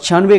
96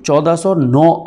1409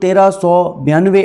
1392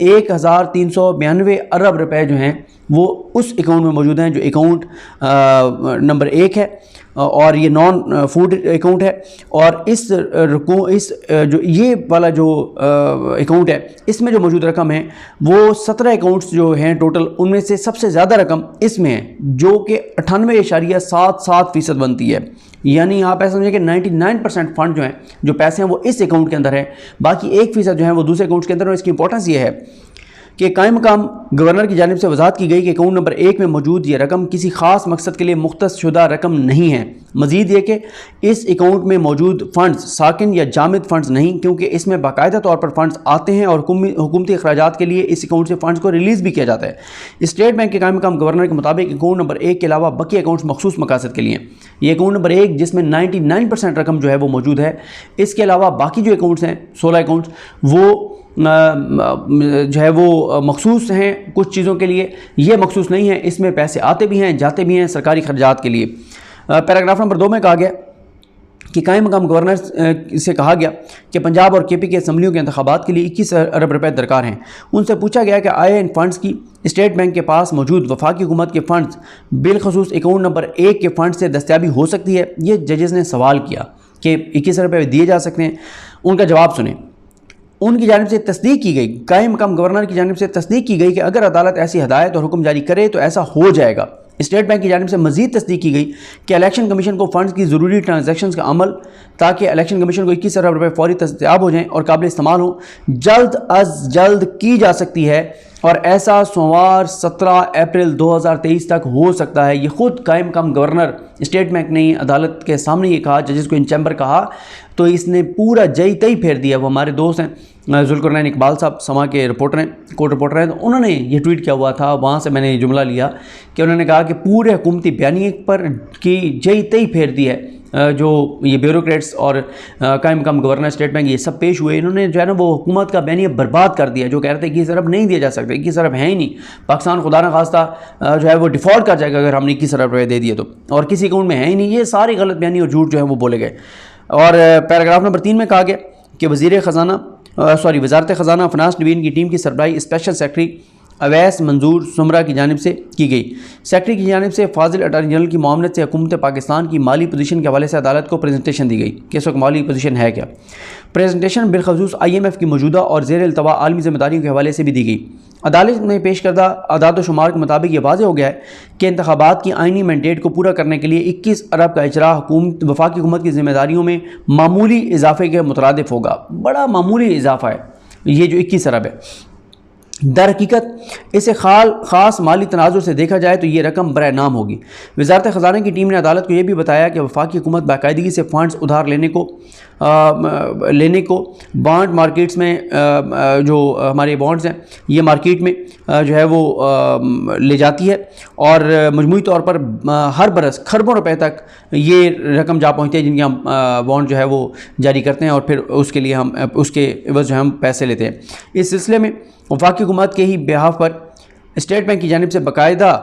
1392 ارب روپے جو ہیں وہ اس اکاؤنٹ میں موجود ہیں جو اکاؤنٹ نمبر 1 ہے، اور یہ نان فوڈ اکاؤنٹ ہے۔ اور اس جو یہ والا جو اکاؤنٹ ہے اس میں جو موجود رقم ہے وہ 17 اکاؤنٹس جو ہیں ٹوٹل، ان میں سے سب سے زیادہ رقم اس میں ہے جو کہ 98.77% بنتی ہے۔ یعنی آپ ایسا سمجھیں کہ 99% فنڈ جو ہیں، جو پیسے ہیں وہ اس اکاؤنٹ کے اندر ہیں، باقی 1% جو ہیں وہ دوسرے اکاؤنٹس کے اندر ہیں۔ اور اس کی امپورٹنس یہ ہے کہ قائم مقام گورنر کی جانب سے وضاحت کی گئی کہ اکاؤنٹ نمبر 1 میں موجود یہ رقم کسی خاص مقصد کے لیے مختص شدہ رقم نہیں ہے۔ مزید یہ کہ اس اکاؤنٹ میں موجود فنڈز ساکن یا جامد فنڈز نہیں، کیونکہ اس میں باقاعدہ طور پر فنڈز آتے ہیں اور حکومتی اخراجات کے لیے اس اکاؤنٹ سے فنڈز کو ریلیز بھی کیا جاتا ہے۔ اسٹیٹ بینک کے قائم مقام گورنر کے مطابق اکاؤنٹ نمبر 1 کے علاوہ باقی اکاؤنٹس مخصوص مقاصد کے لیے ہیں۔ یہ اکاؤنٹ نمبر 1 جس میں 99% رقم جو ہے وہ موجود ہے، اس کے علاوہ باقی جو اکاؤنٹس ہیں 16 اکاؤنٹس وہ جو ہے وہ مخصوص ہیں کچھ چیزوں کے لیے، یہ مخصوص نہیں ہیں، اس میں پیسے آتے بھی ہیں جاتے بھی ہیں سرکاری خرچات کے لیے۔ پیراگراف نمبر 2 میں کہا گیا کہ قائم مقام گورنر سے کہا گیا کہ پنجاب اور KP کے اسمبلیوں کے انتخابات کے لیے 21 ارب روپے درکار ہیں۔ ان سے پوچھا گیا کہ آیا ان فنڈز کی اسٹیٹ بینک کے پاس موجود وفاقی حکومت کے فنڈز بالخصوص اکاؤنٹ نمبر 1 کے فنڈ سے دستیابی ہو سکتی ہے؟ یہ ججز نے سوال کیا کہ 21 ارب روپے دیے جا سکتے ہیں۔ ان کا جواب سنیں۔ ان کی جانب سے تصدیق کی گئی، قائم مقام گورنر کی جانب سے تصدیق کی گئی کہ اگر عدالت ایسی ہدایت اور حکم جاری کرے تو ایسا ہو جائے گا۔ اسٹیٹ بینک کی جانب سے مزید تصدیق کی گئی کہ الیکشن کمیشن کو فنڈز کی ضروری ٹرانزیکشنز کا عمل تاکہ الیکشن کمیشن کو 21 ارب روپے فوری دستیاب ہو جائیں اور قابل استعمال ہوں، جلد از جلد کی جا سکتی ہے، اور ایسا سوموار 17 اپریل 2023 تک ہو سکتا ہے۔ یہ خود قائم مقام گورنر اسٹیٹ بینک نے عدالت کے سامنے یہ کہا، ججز کو ان چیمبر کہا، تو اس نے پورا جئی تئی پھیر دیا۔ وہ ہمارے دوست ہیں ذوالقرنین اقبال صاحب، سما کے رپورٹر ہیں، کورٹ رپورٹر ہیں، تو انہوں نے یہ ٹویٹ کیا ہوا تھا، وہاں سے میں نے یہ جملہ لیا کہ انہوں نے کہا کہ پورے حکومتی بیانیے پر کی جئی تئی پھیر دی ہے۔ جو یہ بیوروکریٹس اور قائم مقام گورنر اسٹیٹ بینک یہ سب پیش ہوئے، انہوں نے جو ہے نا وہ حکومت کا بیانیہ برباد کر دیا، جو کہہ رہے تھے 21 ارب نہیں دیا جا سکتا، 21 ارب ہے ہی نہیں، پاکستان خدا نہ خواستہ جو ہے وہ ڈیفالٹ کر جائے گا اگر ہم نے 21 ارب روپے دے دیے تو، اور کسی اکاؤنٹ میں ہے ہی نہیں۔ یہ ساری غلط بیانی اور جھوٹ جو ہے وہ بولے گئے۔ اور پیراگراف نمبر 3 میں کہا گیا کہ وزارت خزانہ فنانس ڈویژن کی ٹیم کی سربراہی اسپیشل سیکرٹری اویس منظور سمرہ کی جانب سے کی گئی۔ سیکرٹری کی جانب سے فاضل اٹارنی جنرل کی معاونت سے حکومت پاکستان کی مالی پوزیشن کے حوالے سے عدالت کو پریزنٹیشن دی گئی کہ اس وقت مالی پوزیشن ہے کیا۔ پریزنٹیشن بالخصوص IMF کی موجودہ اور زیر التواء عالمی ذمہ داریوں کے حوالے سے بھی دی گئی۔ عدالت میں پیش کردہ اعداد و شمار کے مطابق یہ واضح ہو گیا ہے کہ انتخابات کی آئینی مینڈیٹ کو پورا کرنے کے لیے 21 ارب کا اجرا وفاقی حکومت کی ذمہ داریوں میں معمولی اضافے کے مترادف ہوگا۔ بڑا معمولی اضافہ ہے یہ جو 21 ارب ہے۔ در حقیقت اسے خاص مالی تناظر سے دیکھا جائے تو یہ رقم برائے نام ہوگی۔ وزارت خزانہ کی ٹیم نے عدالت کو یہ بھی بتایا کہ وفاقی حکومت باقاعدگی سے فنڈز ادھار لینے کو بانڈ مارکیٹس میں جو ہمارے بانڈز ہیں یہ مارکیٹ میں جو ہے وہ لے جاتی ہے، اور مجموعی طور پر ہر برس کھربوں روپے تک یہ رقم جا پہنچتی ہے جن کے ہم بانڈ جو ہے وہ جاری کرتے ہیں، اور پھر اس کے لیے ہم اس کے عوض جو ہم پیسے لیتے ہیں۔ اس سلسلے میں وفاقی حکومت کے ہی بہاف پر اسٹیٹ بینک کی جانب سے باقاعدہ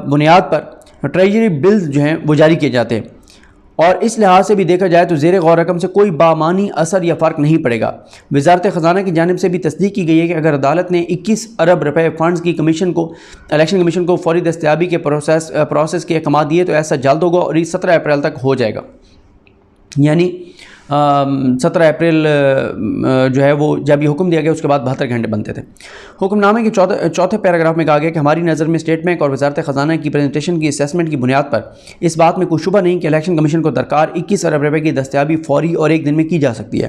بنیاد پر ٹریجری بلز جو ہیں وہ جاری کیے جاتے ہیں، اور اس لحاظ سے بھی دیکھا جائے تو زیر غور رقم سے کوئی بامانی اثر یا فرق نہیں پڑے گا۔ وزارت خزانہ کی جانب سے بھی تصدیق کی گئی ہے کہ اگر عدالت نے 21 ارب روپے فنڈز کی الیکشن کمیشن کو فوری دستیابی کے پروسیس کے احکامات دیے تو ایسا جلد ہوگا، اور یہ 17 اپریل تک ہو جائے گا۔ یعنی 17 اپریل جو ہے وہ جب یہ حکم دیا گیا اس کے بعد 72 گھنٹے بنتے تھے۔ حکم نامے کے چوتھے پیراگراف میں کہا گیا کہ ہماری نظر میں اسٹیٹ بینک اور وزارت خزانہ کی پریزنٹیشن کی اسیسمنٹ کی بنیاد پر اس بات میں کوئی شبہ نہیں کہ الیکشن کمیشن کو درکار 21 ارب روپے کی دستیابی فوری اور ایک دن میں کی جا سکتی ہے۔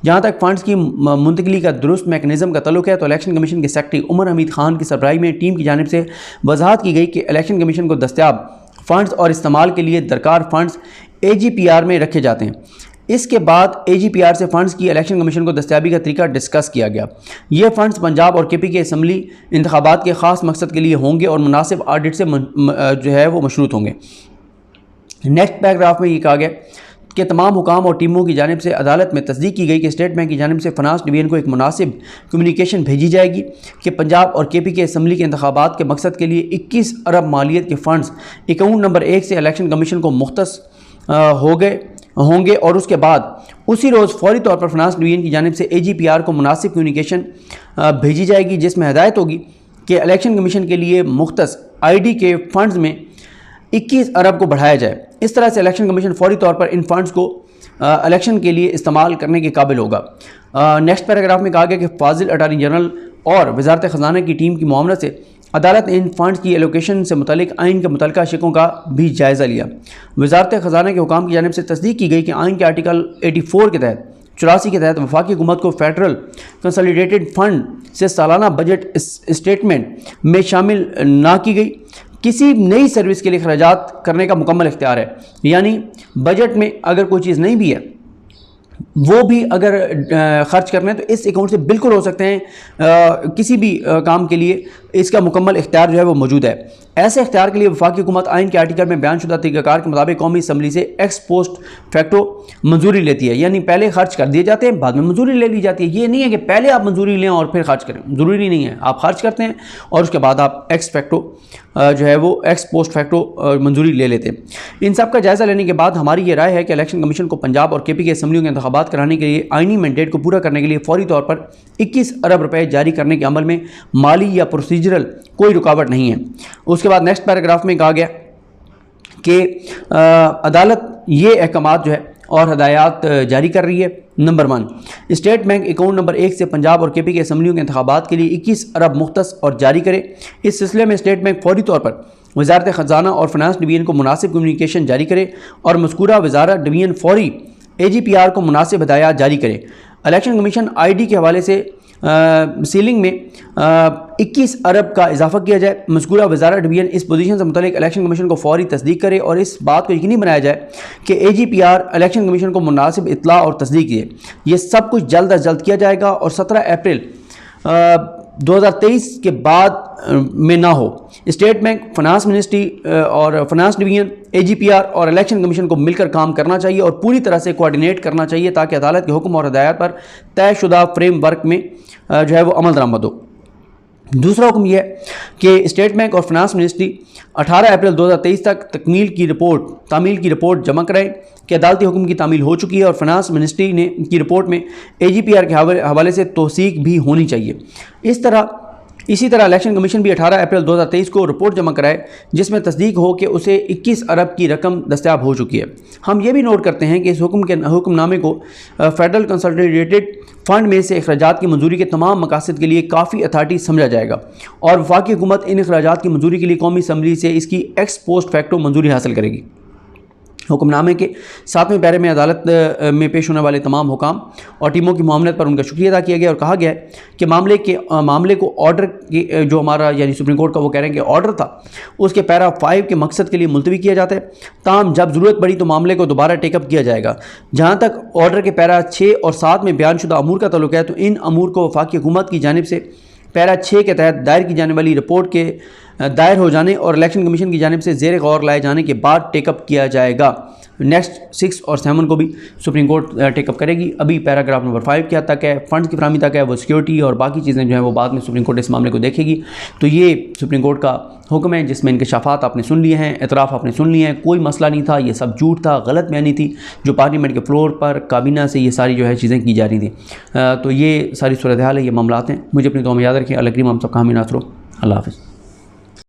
جہاں تک فنڈز کی منتقلی کا درست میکنزم کا تعلق ہے تو الیکشن کمیشن کے سیکرٹری عمر حمید خان کی سربراہی میں ٹیم کی جانب سے وضاحت کی گئی کہ الیکشن کمیشن کو دستیاب فنڈز اور استعمال کے لیے درکار فنڈز AGPR میں رکھے جاتے ہیں۔ اس کے بعد AGPR سے فنڈز کی الیکشن کمیشن کو دستیابی کا طریقہ ڈسکس کیا گیا۔ یہ فنڈز پنجاب اور KP کے اسمبلی انتخابات کے خاص مقصد کے لیے ہوں گے اور مناسب آڈٹ سے جو ہے وہ مشروط ہوں گے۔ نیکسٹ پیراگراف میں یہ کہا گیا کہ تمام حکام اور ٹیموں کی جانب سے عدالت میں تصدیق کی گئی کہ اسٹیٹ بینک کی جانب سے فنانس ڈویژن کو ایک مناسب کمیونیکیشن بھیجی جائے گی کہ پنجاب اور KP کے اسمبلی کے انتخابات کے مقصد کے لیے 21 ارب مالیت کے فنڈز اکاؤنٹ نمبر 1 سے الیکشن کمیشن کو مختص ہو گئے ہوں گے اور اس کے بعد اسی روز فوری طور پر فنانس ڈویژن کی جانب سے AGPR کو مناسب کمیونیکیشن بھیجی جائے گی، جس میں ہدایت ہوگی کہ الیکشن کمیشن کے لیے مختص ID کے فنڈز میں 21 ارب کو بڑھایا جائے۔ اس طرح سے الیکشن کمیشن فوری طور پر ان فنڈز کو الیکشن کے لیے استعمال کرنے کے قابل ہوگا۔ نیکسٹ پیراگراف میں کہا گیا کہ فاضل اٹارنی جنرل اور وزارت خزانہ کی ٹیم کی معاونت سے عدالت نے ان فنڈز کی ایلوکیشن سے متعلق آئین کے متعلقہ شقوں کا بھی جائزہ لیا۔ وزارت خزانہ کے حکام کی جانب سے تصدیق کی گئی کہ آئین کے آرٹیکل 84 کے تحت 84 کے تحت وفاقی حکومت کو فیڈرل کنسالیڈیٹڈ فنڈ سے سالانہ بجٹ اسٹیٹمنٹ میں شامل نہ کی گئی کسی نئی سروس کے لیے اخراجات کرنے کا مکمل اختیار ہے، یعنی بجٹ میں اگر کوئی چیز نہیں بھی ہے وہ بھی اگر خرچ کرنے ہیں تو اس اکاؤنٹ سے بالکل ہو سکتے ہیں، کسی بھی کام کے لیے اس کا مکمل اختیار جو ہے وہ موجود ہے۔ ایسے اختیار کے لیے وفاقی حکومت آئین کے آرٹیکل میں بیان شدہ طریقہ کار کے مطابق قومی اسمبلی سے ایکس پوسٹ فیکٹو منظوری لیتی ہے، یعنی پہلے خرچ کر دیے جاتے ہیں بعد میں منظوری لے لی جاتی ہے۔ یہ نہیں ہے کہ پہلے آپ منظوری لیں اور پھر خرچ کریں، ضروری نہیں ہے، آپ خرچ کرتے ہیں اور اس کے بعد آپ ایکس فیکٹو جو ہے وہ ایکس پوسٹ فیکٹو منظوری لے لیتے ہیں۔ ان سب کا جائزہ لینے کے بعد ہماری یہ رائے ہے کہ الیکشن کمیشن کو پنجاب اور KP کے اسمبلیوں کے انتخابات کرانے کے لیے آئینی مینڈیٹ کو پورا کرنے کے لیے فوری طور پر 21 ارب روپے جاری کرنے کے عمل میں مالی یا پروسیجرل کوئی رکاوٹ نہیں ہے۔ اس کے بعد نیکسٹ پیراگراف میں کہا گیا کہ عدالت یہ احکامات جو ہے اور ہدایات جاری کر رہی ہے۔ Number 1، state bank account number 1 سے پنجاب اور KP کے اسمبلیوں کے انتخابات کے لیے 21 ارب مختص اور جاری کرے۔ اس سلسلے میں اسٹیٹ بینک فوری طور پر وزارت خزانہ اور فنانس ڈویژن کو مناسب کمیونیکیشن جاری کرے اور مذکورہ وزارت ڈویژن فوری AGPR کو مناسب ہدایات جاری کرے۔ الیکشن کمیشن ID کے حوالے سے سیلنگ میں 21 ارب کا اضافہ کیا جائے۔ مذکورہ وزارت ڈویژن اس پوزیشن سے متعلق الیکشن کمیشن کو فوری تصدیق کرے اور اس بات کو یقینی بنایا جائے کہ AGPR الیکشن کمیشن کو مناسب اطلاع اور تصدیق دے۔ یہ سب کچھ جلد از جلد کیا جائے گا اور 17 اپریل 2023 کے بعد میں نہ ہو۔ اسٹیٹ بینک، فنانس منسٹری اور فنانس ڈویژن، AGPR اور الیکشن کمیشن کو مل کر کام کرنا چاہیے اور پوری طرح سے کوارڈینیٹ کرنا چاہیے تاکہ عدالت کے حکم اور ہدایات پر طے شدہ فریم ورک میں جو ہے وہ عمل درآمد ہو۔ دوسرا حکم یہ ہے کہ اسٹیٹ بینک اور فنانس منسٹری 18 اپریل 2023 تک تعمیل کی رپورٹ جمع کرائیں کہ عدالتی حکم کی تعمیل ہو چکی ہے اور فنانس منسٹری نے کی رپورٹ میں AGPR کے حوالے سے توثیق بھی ہونی چاہیے۔ اسی طرح الیکشن کمیشن بھی 18 اپریل 2023 کو رپورٹ جمع کرائے جس میں تصدیق ہو کہ اسے 21 ارب کی رقم دستیاب ہو چکی ہے۔ ہم یہ بھی نوٹ کرتے ہیں کہ اس حکم نامے کو فیڈرل کنسالیڈیٹڈ فنڈ میں سے اخراجات کی منظوری کے تمام مقاصد کے لیے کافی اتھارٹی سمجھا جائے گا اور وفاقی حکومت ان اخراجات کی منظوری کے لیے قومی اسمبلی سے اس کی ایکس پوسٹ فیکٹو منظوری حاصل کرے گی۔ حکم نامے کے 7ویں پیرے میں عدالت میں پیش ہونے والے تمام حکام اور ٹیموں کی معاونت پر ان کا شکریہ ادا کیا گیا اور کہا گیا ہے کہ معاملے کو آرڈر کے جو ہمارا یعنی سپریم کورٹ کا وہ کہہ رہے ہیں کہ آرڈر تھا اس کے پیرا 5 کے مقصد کے لیے ملتوی کیا جاتا ہے، تاہم جب ضرورت پڑی تو معاملے کو دوبارہ ٹیک اپ کیا جائے گا۔ جہاں تک آرڈر کے پیرا 6 اور 7 میں بیان شدہ امور کا تعلق ہے تو ان امور کو وفاقی حکومت کی جانب سے پیرا 6 کے تحت دائر کی جانے والی رپورٹ کے دائر ہو جانے اور الیکشن کمیشن کی جانب سے زیر غور لائے جانے کے بعد ٹیک اپ کیا جائے گا۔ نیکسٹ 6 اور 7 کو بھی سپریم کورٹ ٹیک اپ کرے گی۔ ابھی پیراگراف نمبر 5 کیا تک ہے، فنڈز کی فراہمی تک ہے، وہ سیکیورٹی اور باقی چیزیں جو ہیں وہ بعد میں سپریم کورٹ اس معاملے کو دیکھے گی۔ تو یہ سپریم کورٹ کا حکم ہے جس میں انکشافات آپ نے سن لیے ہیں، اعتراف آپ نے سن لیے ہیں، کوئی مسئلہ نہیں تھا، یہ سب جھوٹ تھا، غلط بیانی تھی جو پارلیمنٹ کے فلور پر کابینہ سے یہ ساری جو ہے چیزیں کی جا رہی تھیں۔ تو یہ ساری صورتحال ہے، یہ معاملات ہیں۔ مجھے اپنی دعا میں یاد رکھیں۔ اللہ کریم ہم سب کا حامی ناصر ہو۔ اللہ حافظ۔